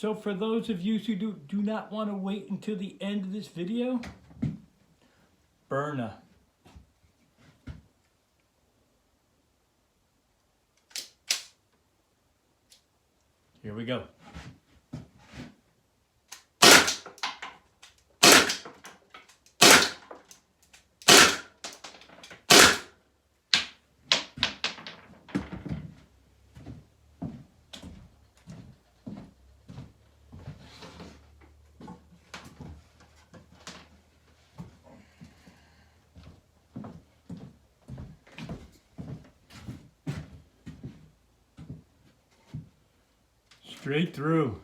So for those of you who do not want to wait until the end of this video, Byrna. Here we go. Straight through.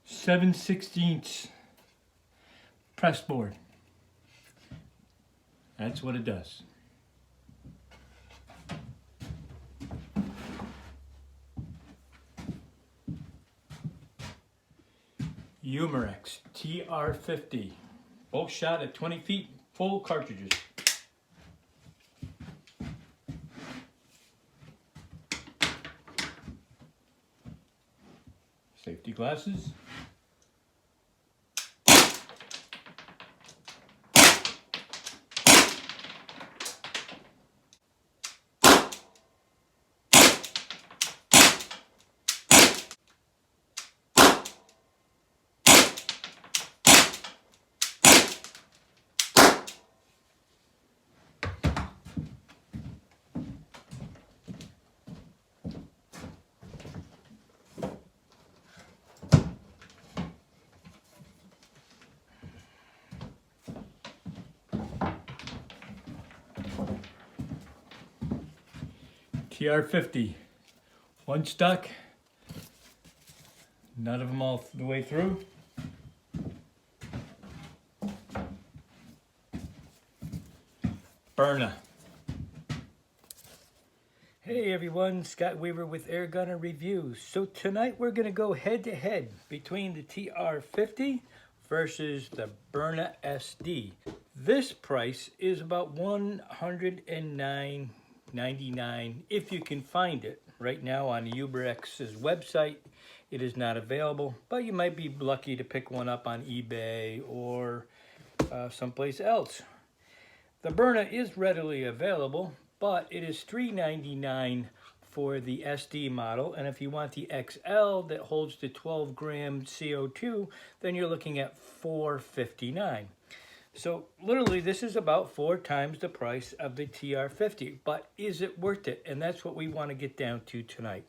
7/16 press board. That's what it does. Umarex TR50. Both shot at 20 feet, full cartridges. Safety glasses. TR50, one stuck, none of them all the way through. Byrna. Hey everyone, Scott Weaver with Air Gunner Reviews. So tonight we're going to go head to head between the TR50 versus the Byrna SD. This price is about $109.99 if you can find it. Right now on Umarex's website it is not available, but you might be lucky to pick one up on eBay or someplace else. The Byrna is readily available, but it is $3.99 for the SD model, and if you want the XL that holds the 12 gram CO2, then you're looking at $4.59. So literally this is about 4 times the price of the TR50, but is it worth it? And that's what we want to get down to tonight.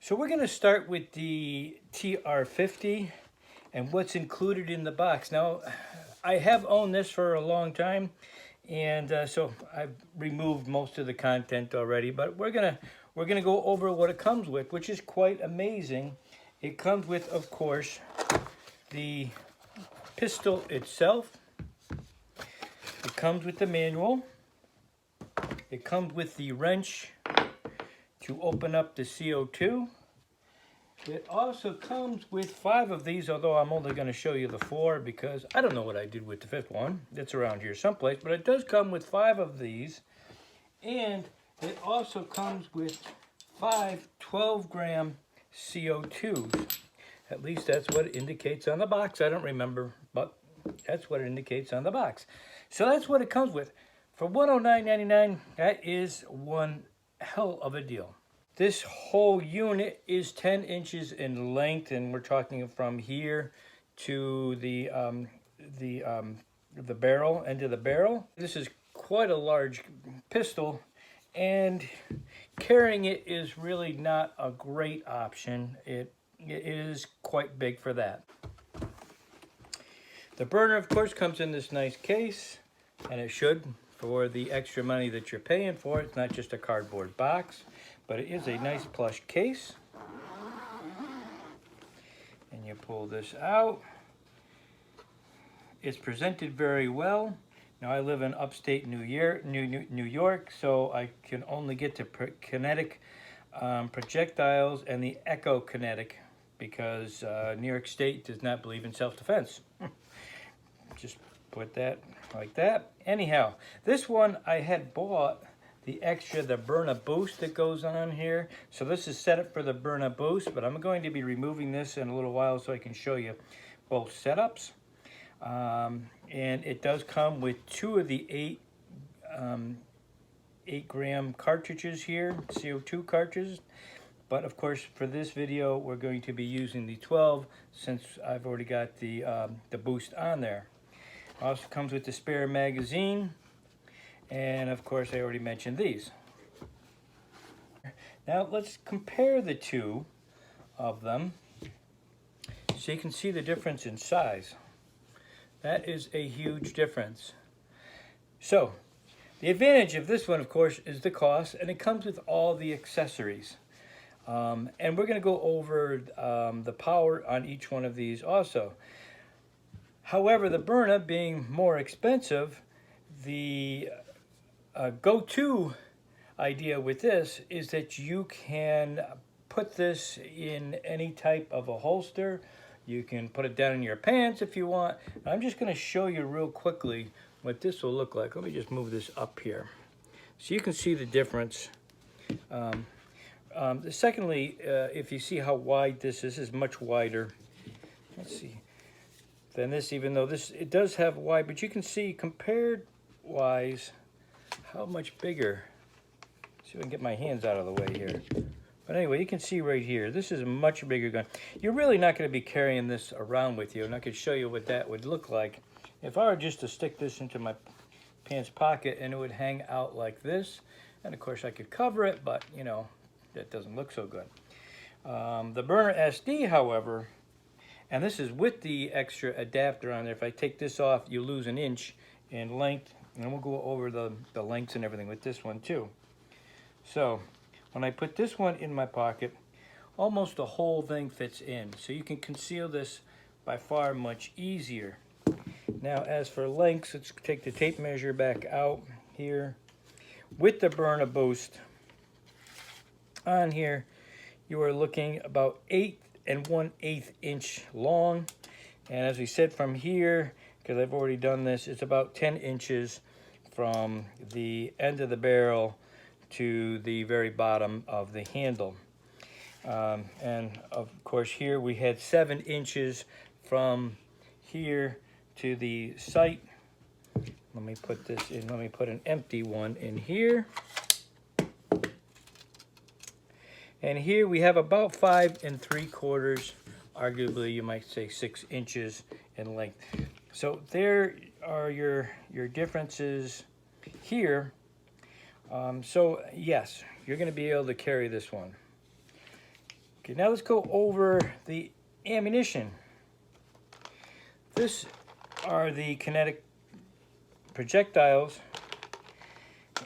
So we're going to start with the TR50 and what's included in the box. Now, I have owned this for a long time, and so I've removed most of the content already, but we're gonna go over what it comes with, which is quite amazing. It comes with, of course, the pistol itself. It comes with the manual. It comes with the wrench to open up the CO2. It also comes with 5 of these, although I'm only going to show you the 4 because I don't know what I did with the 5th one. It's around here someplace, but it does come with 5 of these. And it also comes with 5 12 gram CO2s. At least that's what it indicates on the box. I don't remember, but that's what it indicates on the box. So that's what it comes with. For $109.99, that is one hell of a deal. This whole unit is 10 inches in length, and we're talking from here to the barrel, end of the barrel. This is quite a large pistol, and carrying it is really not a great option. It is quite big for that. The Byrna, of course, comes in this nice case, and it should, for the extra money that you're paying for it. It's not just a cardboard box, but it is a nice plush case. And you pull this out. It's presented very well. Now I live in upstate New York, so I can only get to kinetic projectiles and the echo kinetic because New York State does not believe in self-defense. Just put that like that. Anyhow, this one I had bought the Byrna boost that goes on here. So this is set up for the Byrna boost, but I'm going to be removing this in a little while so I can show you both setups. And it does come with 2 of the 8-gram cartridges here, CO2 cartridges. But of course, for this video, we're going to be using the 12 since I've already got the boost on there. Also comes with the spare magazine, and of course, I already mentioned these. Now let's compare the two of them so you can see the difference in size. That is a huge difference. So, the advantage of this one, of course, is the cost, and it comes with all the accessories. And we're going to go over the power on each one of these also. However, the Byrna being more expensive, the go-to idea with this is that you can put this in any type of a holster. You can put it down in your pants if you want. I'm just going to show you real quickly what this will look like. Let me just move this up here so you can see the difference. Secondly, if you see how wide this is much wider. Let's see. Than this, even though it does have wide, but you can see compared wise how much bigger. See if I can get my hands out of the way here. But anyway, you can see right here, this is a much bigger gun. You're really not going to be carrying this around with you, and I could show you what that would look like. If I were just to stick this into my pants pocket and it would hang out like this, and of course I could cover it, but you know, that doesn't look so good. The Byrna SD, however, and this is with the extra adapter on there. If I take this off, you lose an inch in length, and we'll go over the lengths and everything with this one too. So when I put this one in my pocket, almost the whole thing fits in. So you can conceal this by far much easier. Now as for lengths, let's take the tape measure back out here. With the Byrna boost on here, you are looking about 8 1/8 inch long. And as we said, from here, because I've already done this, it's about 10 inches from the end of the barrel to the very bottom of the handle. And of course here we had 7 inches from here to the sight. Let me put this in, let me put an empty one in here. And here we have about 5 3/4, arguably you might say 6 inches in length. So there are your differences here. So yes, you're going to be able to carry this one. Okay, now let's go over the ammunition. This are the kinetic projectiles,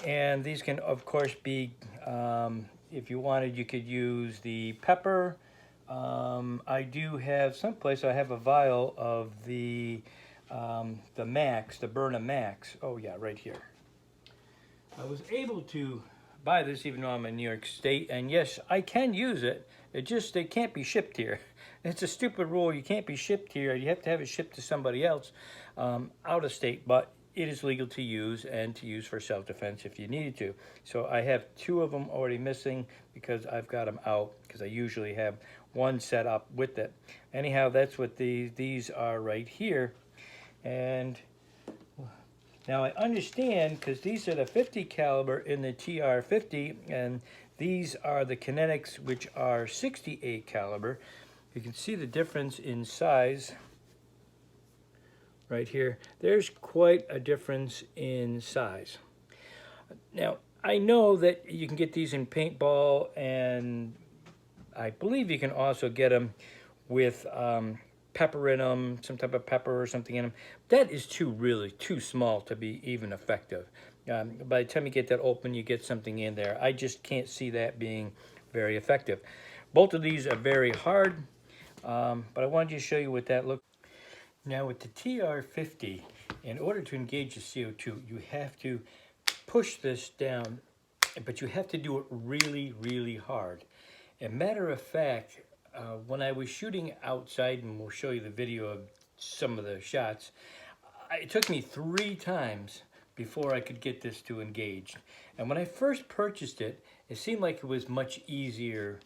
and these can of course be, if you wanted, you could use the pepper. I do have someplace, I have a vial of the Max, the Byrna Max. Oh yeah, right here. I was able to buy this even though I'm in New York State, and yes, I can use it. It can't be shipped here. It's a stupid rule. You can't be shipped here. You have to have it shipped to somebody else out of state, but it is legal to use and to use for self-defense if you needed to. So I have 2 of them already missing because I've got them out, because I usually have one set up with it. Anyhow, that's what these are right here. And now I understand, because these are the 50 caliber in the TR50, and these are the kinetics, which are 68 caliber. You can see the difference in size right here. There's quite a difference in size. Now, I know that you can get these in paintball, and I believe you can also get them with pepper in them, some type of pepper or something in them. That is really too small to be even effective. By the time you get that open, you get something in there. I just can't see that being very effective. Both of these are very hard, but I wanted to show you what that looks like. Now with the TR50, in order to engage the CO2, you have to push this down, but you have to do it really, really hard. As a matter of fact, when I was shooting outside, and we'll show you the video of some of the shots, it took me 3 times before I could get this to engage. And when I first purchased it, it seemed like it was much easier.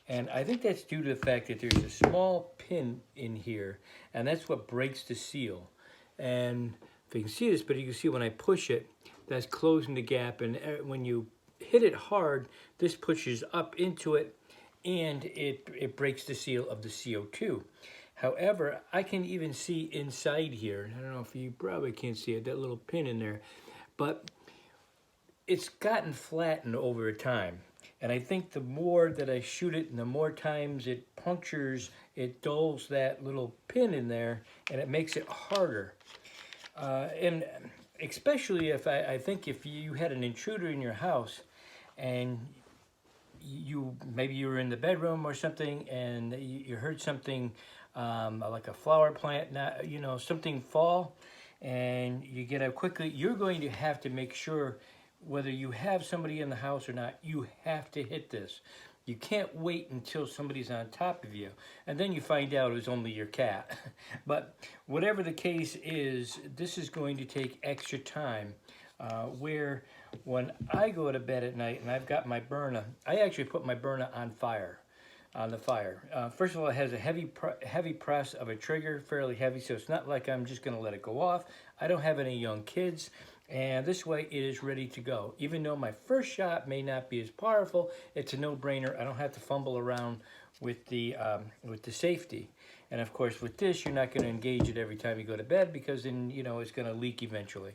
And I think that's due to the fact that there's a small pin in here, and that's what breaks the seal. And if you can see this, but you can see when I push it, that's closing the gap. And when you hit it hard, this pushes up into it, and it breaks the seal of the CO2. However, I can even see inside here. I don't know if you probably can't see it, that little pin in there, but it's gotten flattened over time. And I think the more that I shoot it and the more times it punctures, it dulls that little pin in there and it makes it harder. And especially if I think if you had an intruder in your house and maybe you were in the bedroom or something and you heard something like a flower plant, something fall, and you get out quickly, you're going to have to make sure whether you have somebody in the house or not, you have to hit this. You can't wait until somebody's on top of you, and then you find out it was only your cat. But whatever the case is, this is going to take extra time, where when I go to bed at night and I've got my Byrna, I actually put my Byrna on the fire. First of all, it has a heavy press of a trigger, fairly heavy, so it's not like I'm just gonna let it go off. I don't have any young kids, and this way it is ready to go. Even though my first shot may not be as powerful, it's a no-brainer. I don't have to fumble around with the safety. And of course, with this, you're not gonna engage it every time you go to bed because then, it's gonna leak eventually.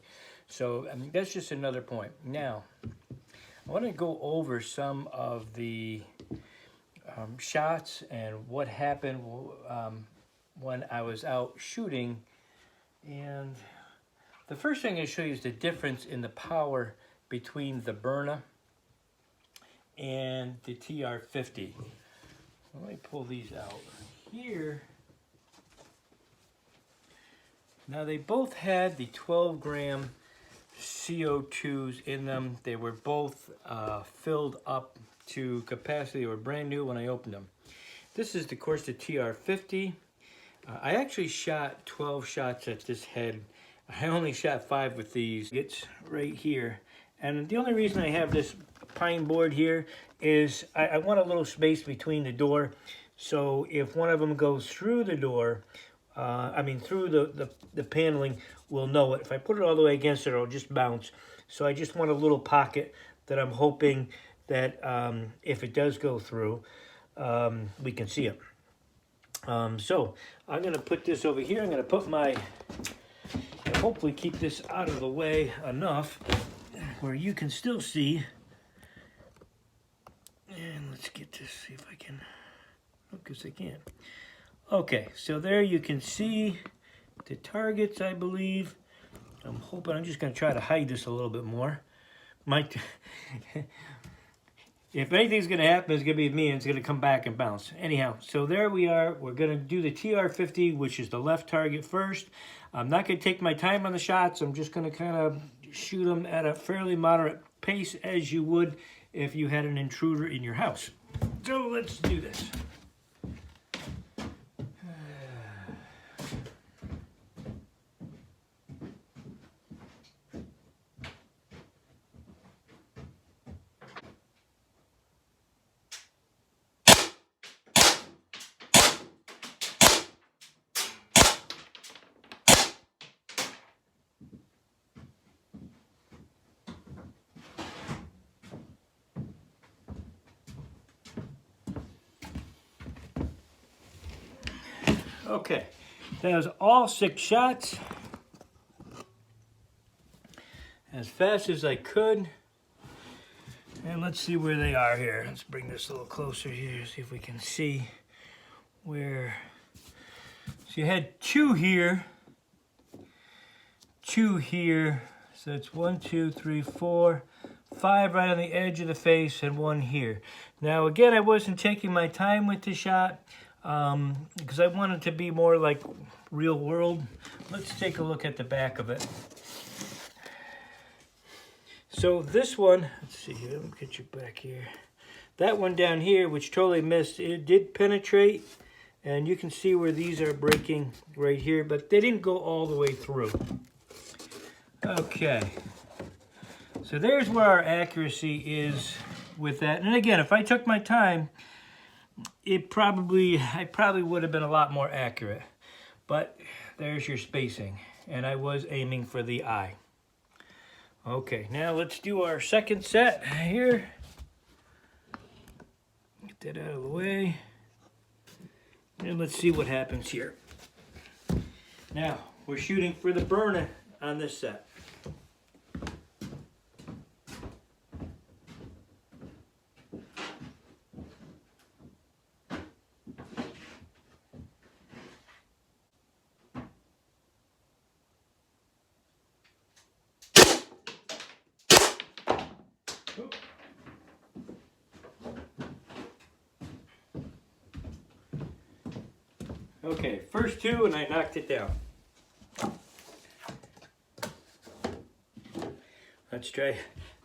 So that's just another point. Now, I wanna go over some of the shots and what happened when I was out shooting. And the first thing I show you is the difference in the power between the Byrna and the TR50. Let me pull these out here. Now they both had the 12-gram CO2s in them. They were both filled up to capacity. They were brand new when I opened them. This is, of course, the TR50. I actually shot 12 shots at this head. I only shot 5 with these. It's right here. And the only reason I have this pine board here is I want a little space between the door. So if one of them goes through the door, through the paneling, we'll know it. If I put it all the way against it, it'll just bounce. So I just want a little pocket that I'm hoping that if it does go through, we can see it. So I'm going to put this over here. I'm going to put and hopefully keep this out of the way enough where you can still see. And let's get this, see if I can, because I can't. Okay, so there you can see the targets, I believe. I'm just going to try to hide this a little bit more. If anything's going to happen, it's going to be me, and it's going to come back and bounce. Anyhow, so there we are. We're going to do the TR50, which is the left target first. I'm not going to take my time on the shots. I'm just going to kind of shoot them at a fairly moderate pace, as you would if you had an intruder in your house. So let's do this. Okay, that was all 6 shots. As fast as I could. And let's see where they are here. Let's bring this a little closer here, see if we can see where. So you had 2 here, 2 here. So it's 1, 2, 3, 4, 5 right on the edge of the face, and 1 here. Now again, I wasn't taking my time with the shot. Because I want it to be more like real world. Let's take a look at the back of it. So this one, let's see here, let me get you back here. That one down here, which totally missed, it did penetrate, and you can see where these are breaking right here, but they didn't go all the way through. Okay, So there's where our accuracy is with that. And again, if I took my time, I probably would have been a lot more accurate. But there's your spacing. And I was aiming for the eye. Okay, now let's do our second set here. Get that out of the way. And let's see what happens here. Now, we're shooting for the Byrna on this set. Okay, first two and I knocked it down.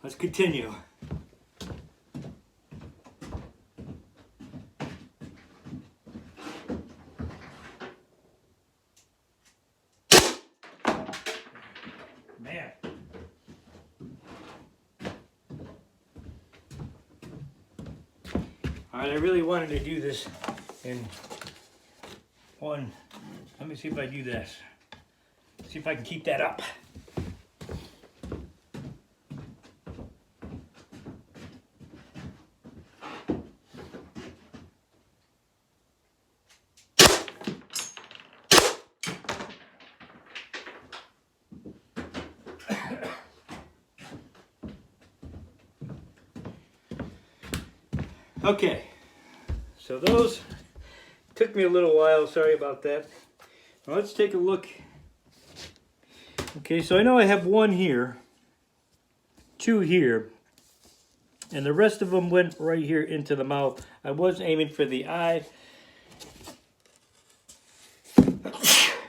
Let's continue. Man. All right, I really wanted to do this in one. Let me see if I do this. See if I can keep that up. Okay, so those took me a little while, sorry about that. Now let's take a look. Okay, so I know I have one here, two here, and the rest of them went right here into the mouth. I was aiming for the eye.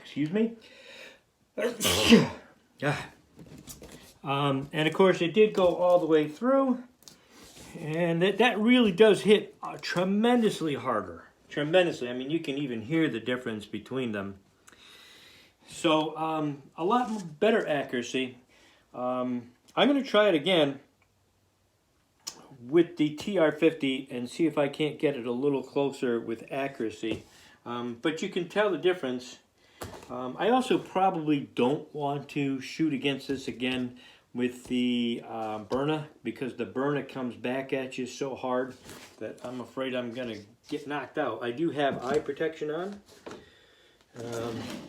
Excuse me. And of course it did go all the way through. And that really does hit tremendously harder. Tremendously. I mean, you can even hear the difference between them. So, a lot better accuracy. I'm going to try it again with the TR50 and see if I can't get it a little closer with accuracy. But you can tell the difference. I also probably don't want to shoot against this again with the Byrna, because the Byrna comes back at you so hard that I'm afraid I'm going to get knocked out. I do have eye protection on,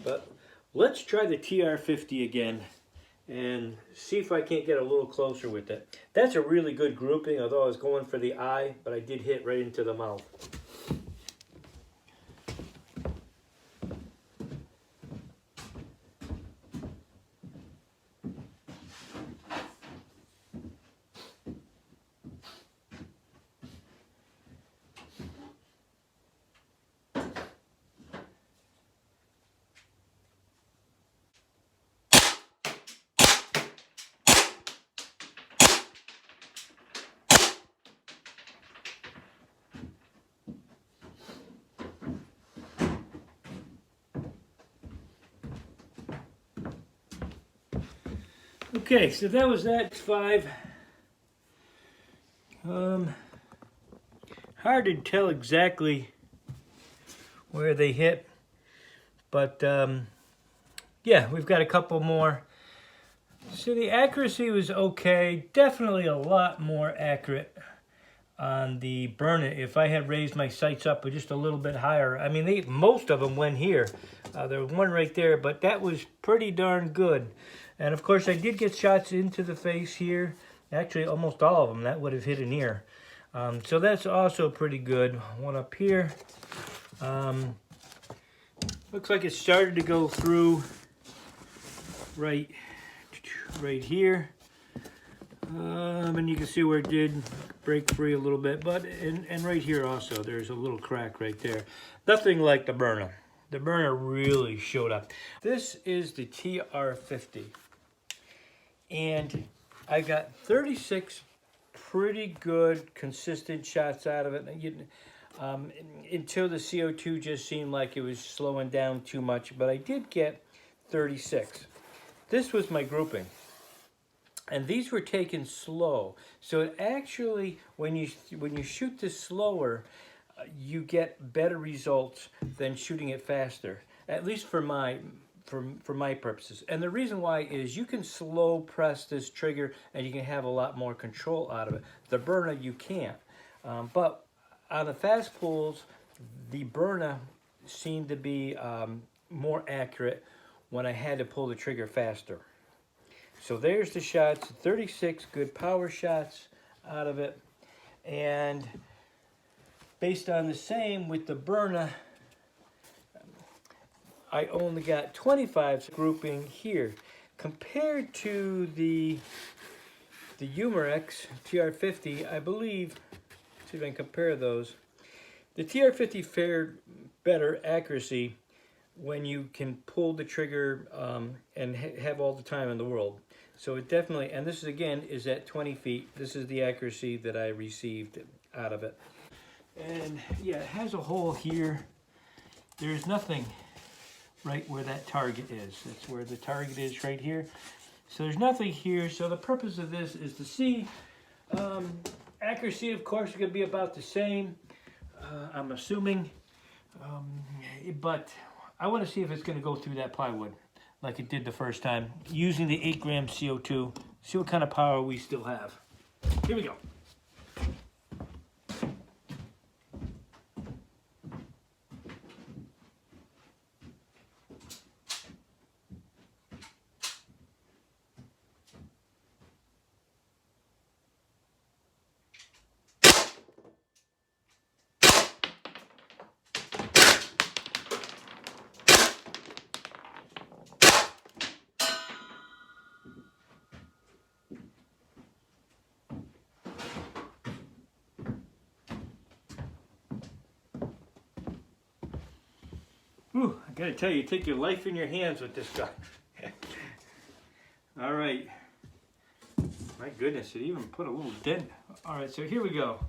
but let's try the TR50 again and see if I can't get a little closer with it. That's a really good grouping, although I was going for the eye, but I did hit right into the mouth. Okay, so that was that 5. Hard to tell exactly where they hit, but yeah, we've got a couple more. So the accuracy was okay, definitely a lot more accurate on the Byrna if I had raised my sights up just a little bit higher. I mean, most of them went here. There was one right there, but that was pretty darn good. And of course, I did get shots into the face here. Actually, almost all of them, that would have hit an ear. So that's also pretty good. One up here. Looks like it started to go through right here. And you can see where it did break free a little bit. But and right here also, there's a little crack right there. Nothing like the Byrna. The Byrna really showed up. This is the TR50. And I got 36 pretty good, consistent shots out of it. Until the CO2 just seemed like it was slowing down too much. But I did get 36. This was my grouping. And these were taken slow. So it actually, when you shoot this slower, you get better results than shooting it faster. At least for my purposes. And the reason why is you can slow press this trigger and you can have a lot more control out of it. The Byrna you can't. But on the fast pulls, the Byrna seemed to be more accurate when I had to pull the trigger faster. So there's the shots, 36 good power shots out of it. And based on the same with the Byrna, I only got 25 grouping here. Compared to the Umarex TR50, I believe, see if I can compare those. The TR50 fared better accuracy when you can pull the trigger and have all the time in the world. So it definitely, and this is again, is at 20 feet. This is the accuracy that I received out of it. And yeah, it has a hole here. There's nothing right where that target is. That's where the target is right here. So there's nothing here. So the purpose of this is to see accuracy, of course, is going to be about the same, I'm assuming. But I want to see if it's going to go through that plywood like it did the first time, using the 8 gram CO2. See what kind of power we still have. Here we go. Whew, I gotta tell you, take your life in your hands with this guy. All right. My goodness, it even put a little dent. All right, so here we go.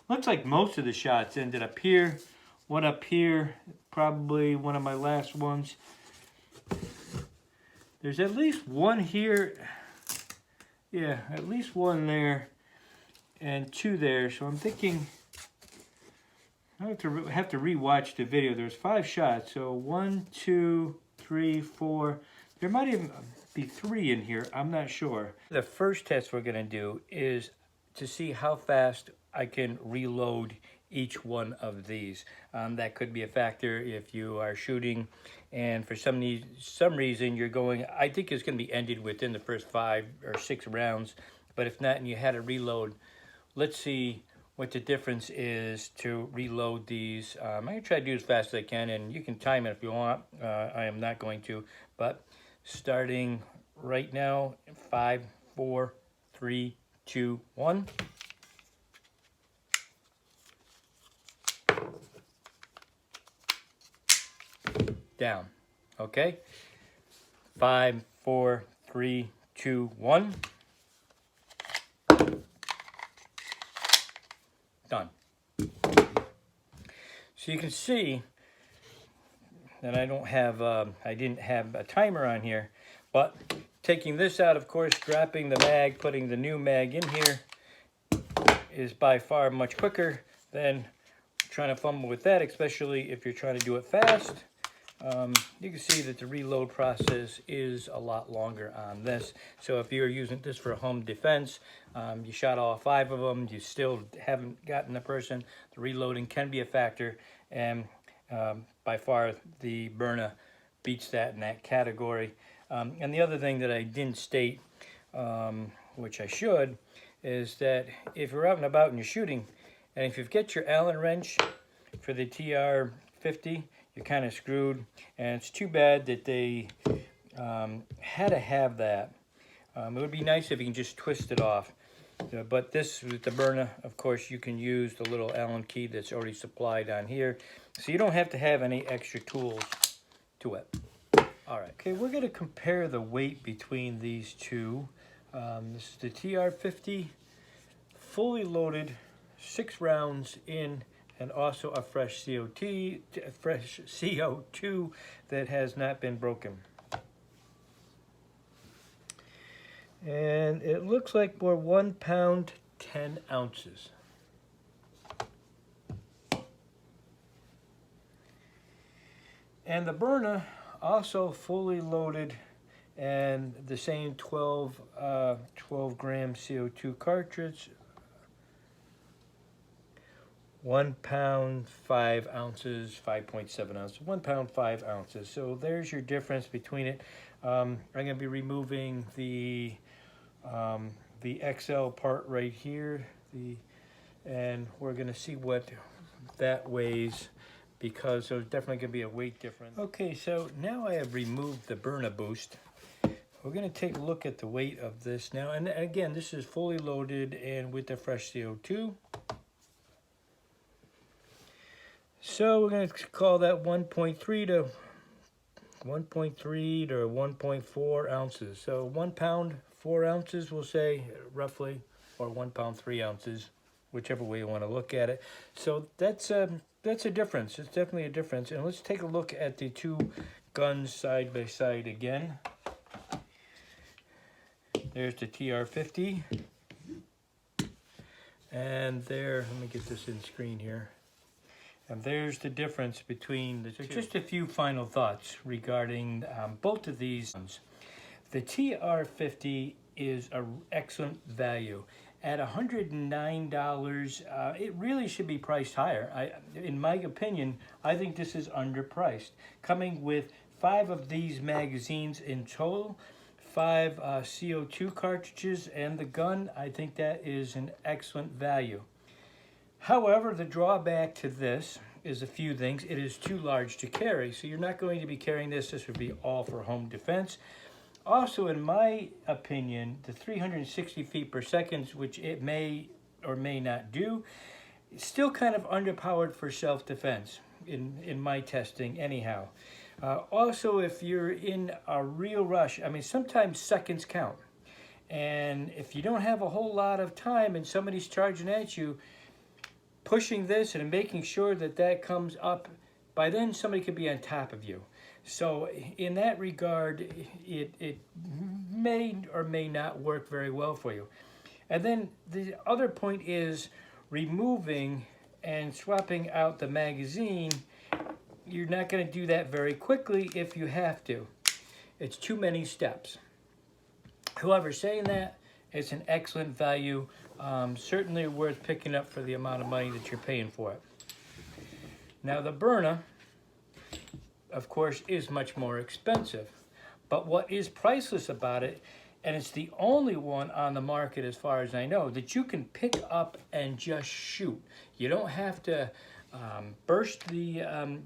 Looks like most of the shots ended up here. One up here, probably one of my last ones. There's at least one here. Yeah, at least one there and 2 there. So I'm thinking I have to rewatch the video. There's 5 shots. So 1, 2, 3, 4. There might even be 3 in here. I'm not sure. The first test we're going to do is to see how fast I can reload each one of these. That could be a factor if you are shooting and for some reason you're going, I think it's going to be ended within the first 5 or 6 rounds. But if not and you had to reload, let's see what the difference is to reload these. I'm going to try to do as fast as I can, and you can time it if you want. I am not going to, but starting right now, 5, 4, 3, 2, 1. Down. Okay. 5, 4, 3, 2, 1. Done. So you can see that I don't have, I didn't have a timer on here, but taking this out, of course, dropping the mag, putting the new mag in here is by far much quicker than trying to fumble with that, especially if you're trying to do it fast. You can see that the reload process is a lot longer on this. So if you're using this for home defense, you shot all 5 of them, you still haven't gotten the person, the reloading can be a factor, and by far the Byrna beats that in that category. And the other thing that I didn't state, which I should, is that if you're out and about and you're shooting, and if you get your Allen wrench for the TR50, you're kind of screwed, and it's too bad that they had to have that. It would be nice if you can just twist it off. But this, with the Byrna, of course, you can use the little Allen key that's already supplied on here. So you don't have to have any extra tools to it. All right, okay, we're gonna compare the weight between these two. This is the TR50, fully loaded, 6 rounds in, and also a fresh CO2 that has not been broken. And it looks like we're 1 pound 10 ounces. And the Byrna also fully loaded and the same 12 gram CO2 cartridge, 1 pound 5 ounces, 5.7 ounces, 1 pound 5 ounces. So there's your difference between it. I'm going to be removing the XL part right here, and we're going to see what that weighs, because there's definitely going to be a weight difference. Okay, so now I have removed the Byrna boost. We're going to take a look at the weight of this now. And again, this is fully loaded and with the fresh CO2. So we're going to call that 1.3 to 1.4 ounces. So 1 pound 4 ounces, we'll say, roughly, or 1 pound 3 ounces, whichever way you want to look at it. So that's a difference. It's definitely a difference. And let's take a look at the two guns side by side again. There's the TR50. And there, let me get this in screen here. And there's the difference between the two. Just a few final thoughts regarding both of these guns. The TR50 is an excellent value. At $109, it really should be priced higher. In my opinion, I think this is underpriced. Coming with 5 of these magazines in total, 5 CO2 cartridges, and the gun, I think that is an excellent value. However, the drawback to this is a few things. It is too large to carry, so you're not going to be carrying this. This would be all for home defense. Also, in my opinion, the 360 feet per second, which it may or may not do, it's still kind of underpowered for self-defense in my testing anyhow. Also, if you're in a real rush, I mean, sometimes seconds count. And if you don't have a whole lot of time and somebody's charging at you, pushing this and making sure that that comes up, by then somebody could be on top of you. So in that regard, it may or may not work very well for you. And then the other point is removing and swapping out the magazine. You're not going to do that very quickly if you have to. It's too many steps. However, saying that, it's an excellent value. Certainly worth picking up for the amount of money that you're paying for it. Now the Byrna, of course, is much more expensive. But what is priceless about it, and it's the only one on the market as far as I know, that you can pick up and just shoot. You don't have to burst the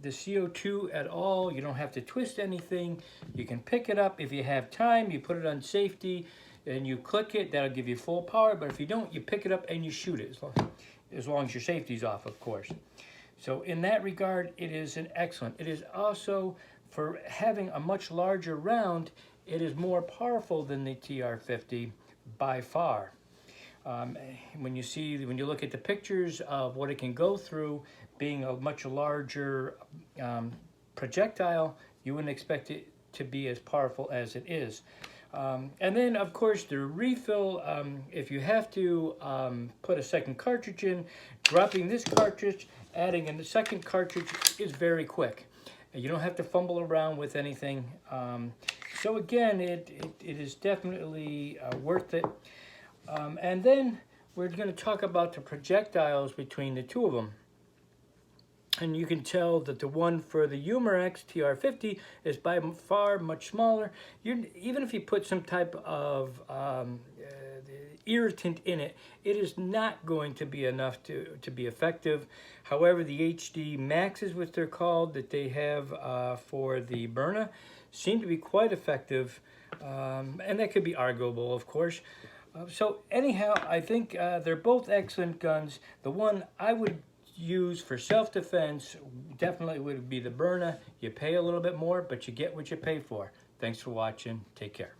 CO2 at all. You don't have to twist anything. You can pick it up. If you have time, you put it on safety and you click it. That'll give you full power. But if you don't, you pick it up and you shoot it, as long as your safety's off, of course. So in that regard, it is an excellent. It is also, for having a much larger round, it is more powerful than the TR50 by far. When you look at the pictures of what it can go through, being a much larger projectile, you wouldn't expect it to be as powerful as it is. And then, of course, the refill, if you have to put a second cartridge in, dropping this cartridge, adding in the second cartridge is very quick. You don't have to fumble around with anything. So again, it is definitely worth it. And then we're going to talk about the projectiles between the two of them. And you can tell that the one for the Umarex TR50 is by far much smaller. Even if you put some type of irritant in it, it is not going to be enough to be effective. However, the HD Maxes, which they're called, that they have for the Byrna, seem to be quite effective. And that could be arguable, of course. So anyhow, I think they're both excellent guns. The one I would use for self-defense definitely would be the Byrna. You pay a little bit more, but you get what you pay for. Thanks for watching. Take care.